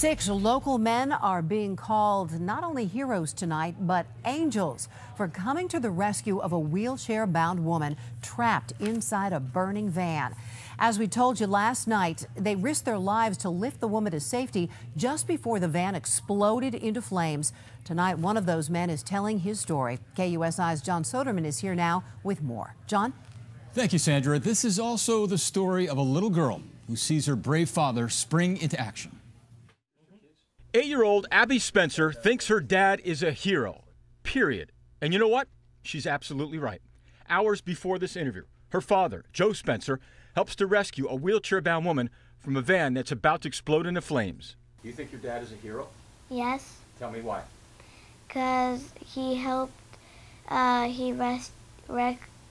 6 local men are being called not only heroes tonight, but angels for coming to the rescue of a wheelchair-bound woman trapped inside a burning van. As we told you last night, they risked their lives to lift the woman to safety just before the van exploded into flames. Tonight, one of those men is telling his story. KUSI's John Soderman is here now with more. John? Thank you, Sandra. This is also the story of a little girl who sees her brave father spring into action. 8-year-old Abby Spencer thinks her dad is a hero, period. And you know what? She's absolutely right. Hours before this interview, her father, Joe Spencer, helps to rescue a wheelchair-bound woman from a van that's about to explode into flames. Do you think your dad is a hero? Yes. Tell me why. Because he helped,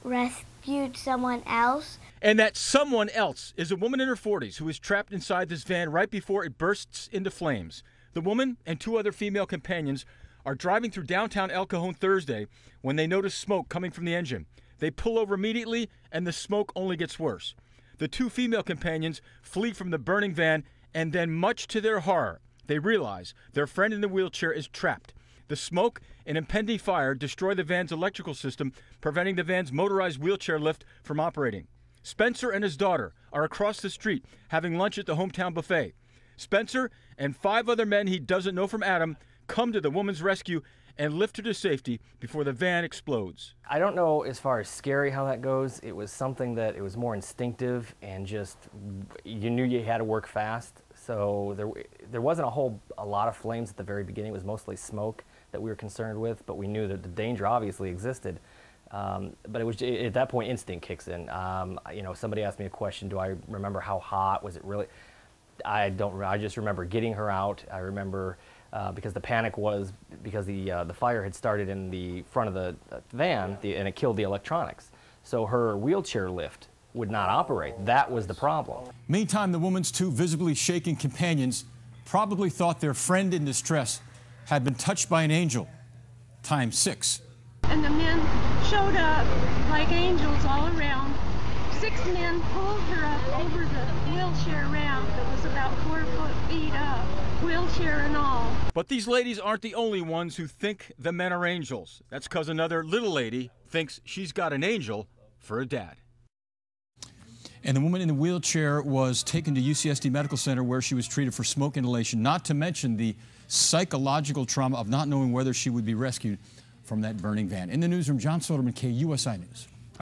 rescued someone else. And that someone else is a woman in her 40s who is trapped inside this van right before it bursts into flames. The woman and 2 other female companions are driving through downtown El Cajon Thursday when they notice smoke coming from the engine. They pull over immediately, and the smoke only gets worse. The 2 female companions flee from the burning van, and then, much to their horror, they realize their friend in the wheelchair is trapped. The smoke and impending fire destroy the van's electrical system, preventing the van's motorized wheelchair lift from operating. Spencer and his daughter are across the street having lunch at the hometown buffet. Spencer and 5 other men he doesn't know from Adam come to the woman's rescue and lift her to safety before the van explodes. I don't know as far as scary how that goes. It was something that it was more instinctive and just you knew you had to work fast. So there wasn't a lot of flames at the very beginning. It was mostly smoke that we were concerned with, but we knew that the danger obviously existed. But it was at that point instinct kicks in. You know, somebody asked me a question, do I remember how hot was it really? I don't remember. I just remember getting her out. I remember because the panic was because the fire had started in the front of the van and it killed the electronics. So her wheelchair lift would not operate. That was the problem. Meantime, the woman's 2 visibly shaken companions probably thought their friend in distress had been touched by an angel, times 6. And the men showed up like angels all around. 6 men pulled her up over the wheelchair ramp that was about 4 feet up, wheelchair and all. But these ladies aren't the only ones who think the men are angels. That's because another little lady thinks she's got an angel for a dad. And the woman in the wheelchair was taken to UCSD Medical Center where she was treated for smoke inhalation, not to mention the psychological trauma of not knowing whether she would be rescued from that burning van. In the newsroom, John Soderman, KUSI News.